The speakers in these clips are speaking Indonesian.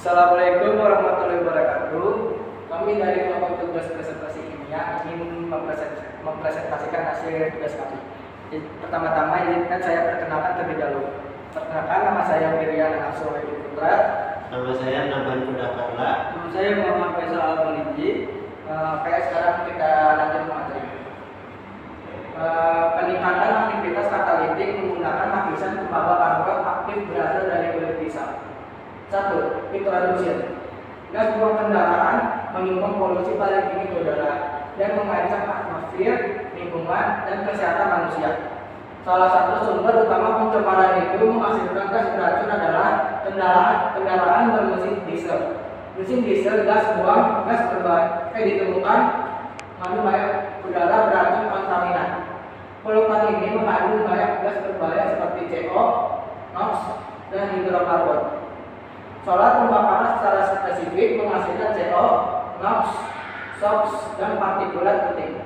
Assalamualaikum warahmatullahi wabarakatuh. Kami dari kelompok tugas presentasi kimia ingin mempresentasikan hasil tugas kami. Pertama-tama izinkan saya perkenalkan terlebih dahulu. Perkenalkan, nama saya Miriam Nafsu Putra. Nama saya Naban Kudakarla. Nama saya Muhammad Faisal Al-Maliji. Sekarang kita lanjut ke materi. Peningkatan aktivitas katalitik menggunakan lapisan tembaga karbon aktif berasal dari kulit pisang. 1. Introduction. Gas buang kendaraan menyumbang polusi paling tinggi ke udara dan mengancam atmosfer, lingkungan, dan kesehatan manusia. Salah satu sumber utama pencemaran itu menghasilkan gas beracun adalah kendaraan bermesin diesel. Mesin diesel gas buang gas berbahaya ditemukan mengandung banyak udara beracun kontaminan. Polutan ini mengandung banyak gas berbahaya seperti CO, NOx, dan hidrokarbon. Solar pembakaran secara spesifik menghasilkan CO, NOx, SOx, dan partikulat penting.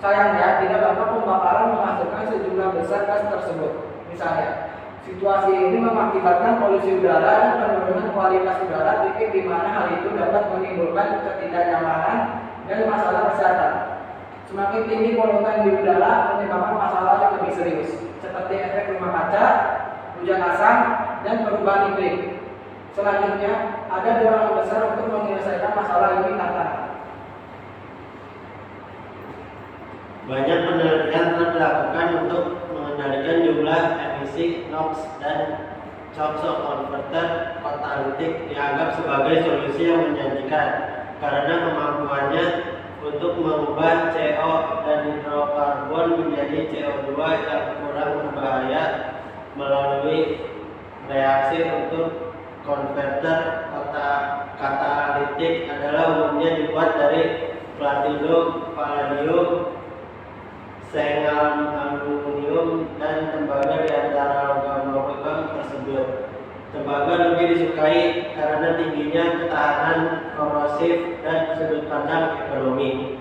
Sayangnya, tidak dapat pembakaran menghasilkan sejumlah besar gas tersebut. Misalnya, situasi ini mengakibatkan polusi udara dan penurunan kualitas udara titik di mana hal itu dapat menimbulkan ketidaknyamanan dan masalah kesehatan. Semakin tinggi polutan di udara menyebabkan masalah yang lebih serius, seperti efek rumah kaca, hujan asam, dan perubahan iklim. Selanjutnya, ada dorongan besar untuk menyelesaikan masalah ini tantangan. Banyak penelitian telah dilakukan untuk mengendalikan jumlah emisi NOx dan Choctaw Converter katalitik dianggap sebagai solusi yang menjanjikan karena kemampuannya untuk mengubah CO dan hidrokarbon menjadi CO2 yang kurang berbahaya melalui reaksi untuk konverter katalitik adalah umumnya dibuat dari platinum, palladium, aluminium, dan tembaga di antara logam-logam tersebut. Tembaga lebih disukai karena tingginya ketahanan korosif dan sudut pandang ekonomi.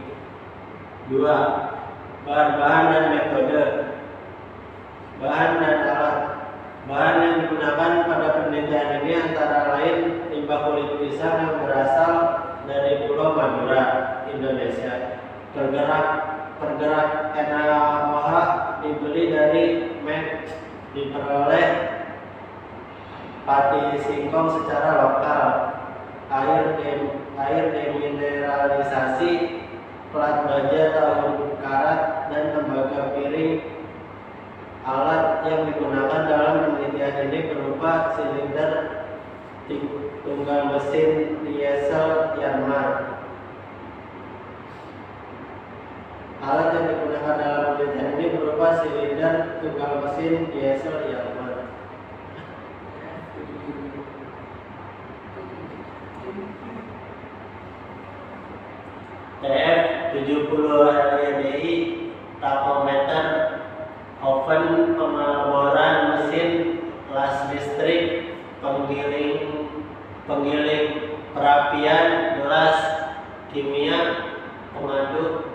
2. Bahan-bahan dan metode. Bahan dan alat. Bahan yang digunakan pada penelitian ini antara lain limbah kulit pisang yang berasal dari Pulau Madura, Indonesia. Pergerak NaOH dibeli dari MET, diperoleh pati singkong secara lokal. Air demineralisasi, plat baja tahun karat, dan tembaga piring. Alat yang digunakan dalam penelitian ini berupa silinder tunggal mesin diesel Yanmar. Alat yang digunakan dalam penelitian ini berupa silinder tunggal mesin diesel Yanmar. TF70 LEDI, tachometer, oven pengeboran mesin, las listrik, penggiling perapian, gelas kimia, pengaduk.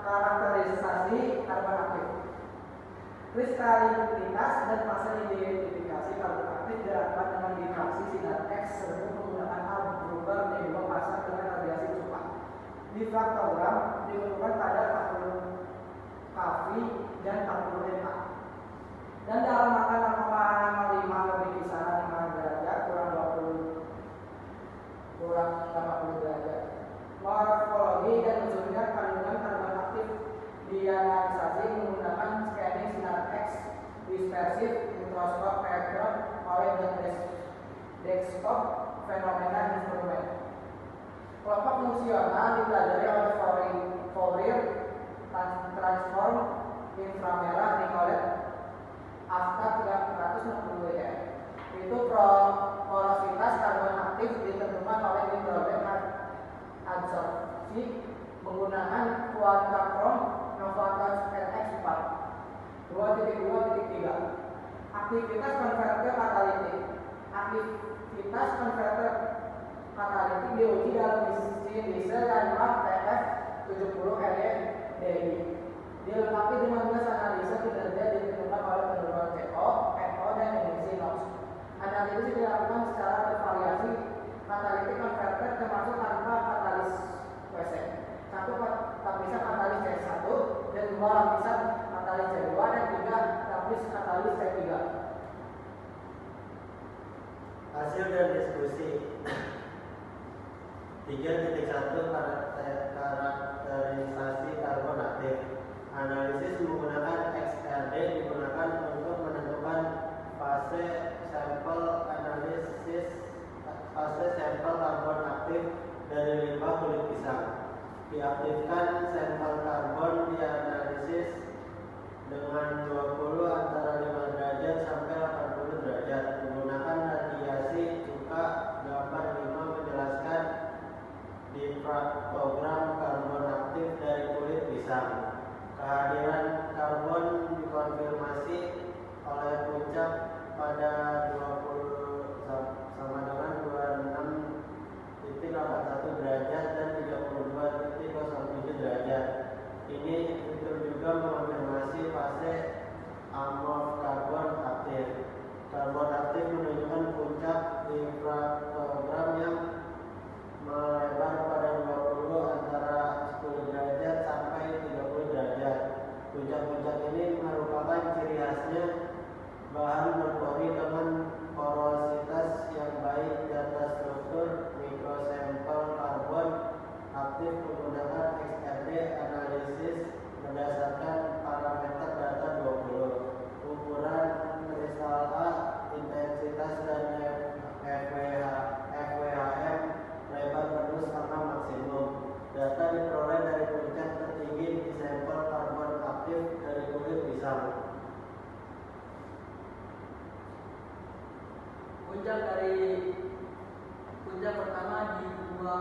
Karakterisasi karbon aktif. Kristalinitas dan fase identifikasi karbon aktif dilakukan dengan difraksi sinar X serta menggunakan Auger nebula pasang dengan radiasi cepat. Difraktogram dilakukan pada 40 kV dan 40 MA. Dan dalam angka 0,5 lebih kisaran 5 derajat kurang 80 derajat. Morfologi dan menunjukkan kandungan karbon aktif dianalisasi menggunakan scanning sinar X, dispersif, mikroskop elektron oleh desktop fenomena instrumen. Kelompok fungsional dipelajari oleh Fourier transform inframerah Nicolet Afka 360 ya. Itu porositas karbon aktif ditentukan oleh hidrogen adsorpsi menggunakan kuadratron Novatos NX4 2.2.3. Aktivitas konverter katalitik. Aktivitas konverter katalitik diuji dalam mesin diesel dan TF 70 LEDI. Dilengkapi dengan 12 analisa kinerja ditentukan oleh penurunan CO, NO, dan emisi NOx. Analisis dilakukan secara bervariasi. Katalitik konverter termasuk tanpa katalis WC, satu lapisan katalis C1 dan 2 lapisan katalis C2 dan 3 lapis katalis C3. Hasil dan diskusi 3.1 karakterisasi karbon aktif. Analisis menggunakan XRD digunakan untuk menentukan fase sampel karbon aktif dari limbah kulit pisang. Diaktifkan sampel karbon dianalisis dengan 20 antara 5 derajat sampai 80 derajat menggunakan radiasi cuka. Gambar 5 menjelaskan difraktogram karbon aktif dari kulit pisang. Kehadiran karbon dikonfirmasi oleh puncak pada 20 sama dengan 26.81 derajat dan 32.07 derajat. Ini itu juga mengonfirmasi fase amorf karbon aktif. Karbon aktif menunjukkan puncak difraktogram yang melebar pada 20 antara 10 derajat sampai 30 derajat. Puncak-puncak ini merupakan ciri khasnya bahan berpori dengan porositas yang baik. Data struktur mikrosampel karbon aktif menggunakan XRD analisis berdasarkan parameter data 20, ukuran kristal A, intensitas dan FWHM, lebar penuh sama maksimum. Data diperoleh dari puncak tertinggi di sampel karbon aktif dari kulit pisang. Puncak pertama di 20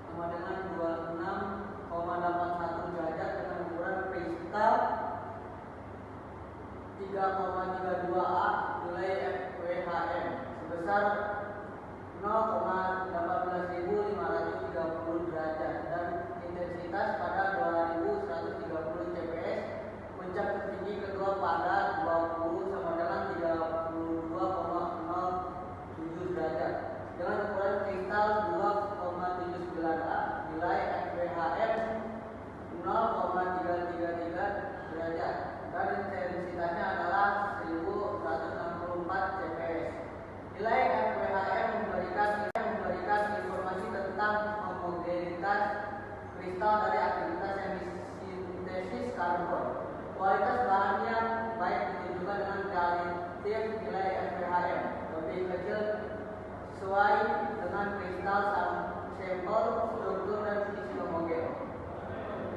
sama dengan 26,81 derajat dengan ukuran kristal 3,32A nilai FWHM sebesar 0,18530 derajat dan intensitas pada 2130 CPS. Puncak tertinggi kedua pada 20 sama dengan 32,07 derajat dengan ukuran kristal 2,79A nilai FWHM 0,333 derajat dan intensitasnya adalah 1164 CPS. Nilai FWHM memberikan informasi tentang homogenitas kristal dari aktivitas semisintesis karbon. Kualitas bahan yang baik ditunjukkan dengan relatif nilai FWHM lebih kecil sesuai dengan kristal sampel, struktur dan isi homogen.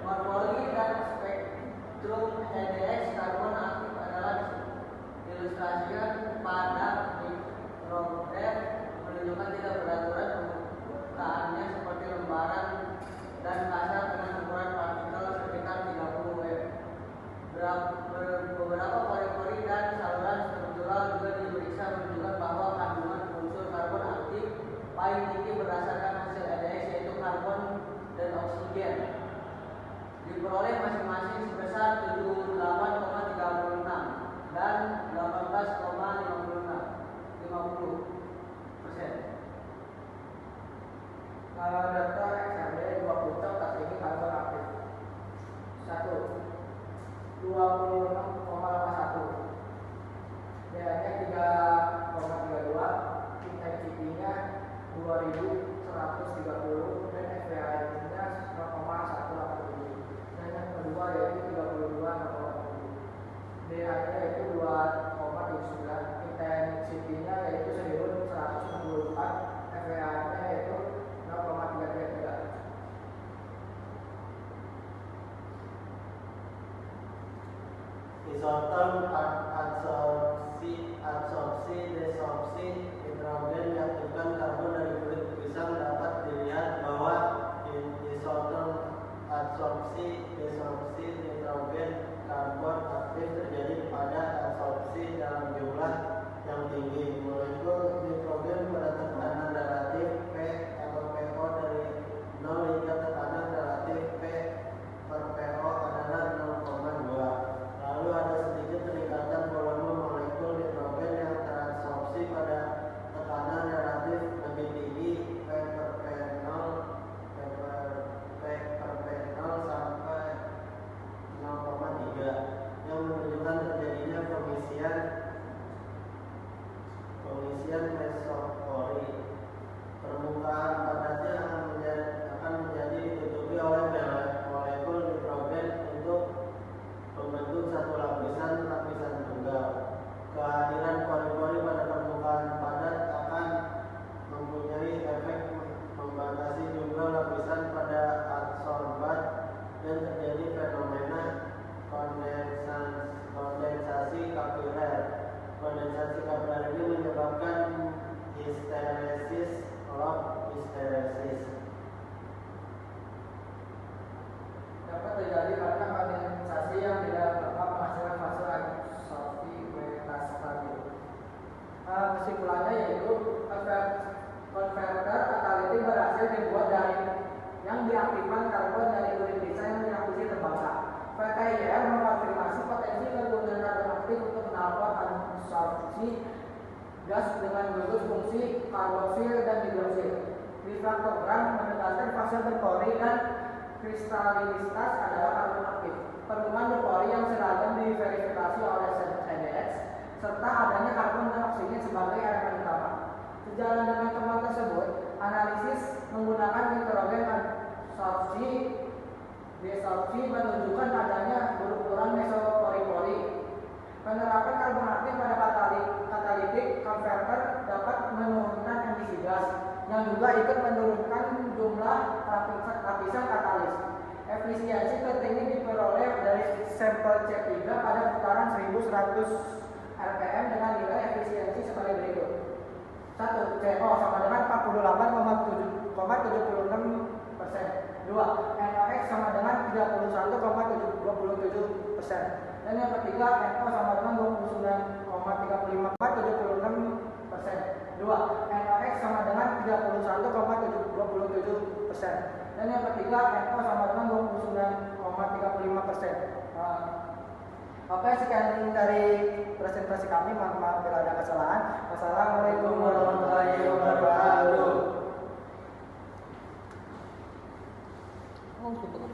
Morfologi dan spektrum HDX karbon aktif adalah diilustrasikan pada mikrograf menunjukkan tidak beraturan permukaannya seperti lembaran dan kasar dengan ukuran partikel sekitar 30 W. Beberapa pori-pori dan saluran struktural juga diperiksa menunjukkan bahwa kandungan unsur karbon aktif paling tinggi berdasarkan hasil HDX yaitu karbon dan oksigen. Diperoleh masing-masing sebesar 78,36 dan 18,50%. Kalau data XRD 2 puncak tertinggi karbon aktif 1 26,81, nilainya 3,32, intensitinya 2130 dan FWHM-nya 0,187. Dan yang kedua yaitu 32,87, nilainya yaitu 2,79, intensitinya yaitu 1164, FVA-nya yaitu 0,333. Isoton adsorpsi desorpsi nitrogen diaktifkan karbon dari kulit pisang dapat dilihat bahwa isoton adsorpsi desorpsi nitrogen karbon aktif terjadi pada adsorpsi dalam jumlah yang tinggi. Molekul nitrogen pada tekanan relatif P atau PO dari 0 hingga tekanan relatif P per PO adalah 0,2. Lalu ada sedikit peningkatan volume molekul nitrogen yang terabsorpsi pada tekanan relatif lebih tinggi P per P0 sampai 0,3 yang menunjukkan terjadinya pengisian mesopori. Permukaan padatnya akan menjadi ditutupi oleh molekul nitrogen untuk membentuk satu lapisan tunggal. Kehadiran pori-pori pada permukaan padat akan mempunyai efek membatasi jumlah lapisan pada adsorbat dan terjadi fenomena kondensasi kapiler. Kondensasi kapiler ini menyebabkan histeresis, log histeresis. Dapat terjadi karena kondensasi yang tidak dapat menghasilkan fase adsorpsi metastabil. Kesimpulannya yaitu konverter katalitik berhasil dibuat dari yang diaktifkan karbon dari kulit pisang yang diaktifkan terbangsa. VTIR mengkonfirmasi potensi kegunaan karbon aktif untuk melakukan adsorpsi gas dengan gugus fungsi karboksil dan hidroksil. Difraktogram menegaskan fase berpori dan kristalinitas adalah karbon aktif. Kandungan berpori yang seragam diverifikasi oleh CDX serta adanya karbon dan oksigen sebagai elemen utama. Sejalan dengan temuan tersebut, analisis menggunakan nitrogen adsorpsi desorpsi menunjukkan adanya berukuran mesopori-pori. Penerapan karbon aktif pada katalitik konverter dapat menurunkan emisi gas yang juga ikut menurunkan jumlah lapisan katalis. Efisiensi tertinggi diperoleh dari sampel C3 pada putaran 1100 rpm dengan nilai efisiensi sebagai berikut. 1. CO sama dengan 48,76%. 2. NOx sama dengan 31,27%. Dan yang ketiga, NO sama dengan 29,76%. 2. NOx sama dengan 31,27%. Dan yang ketiga, NO sama dengan 29,35%. Oke, sekian dari presentasi kami. Mohon maaf bila ada kesalahan. Wassalamualaikum warahmatullahi wabarakatuh. Oh, betul.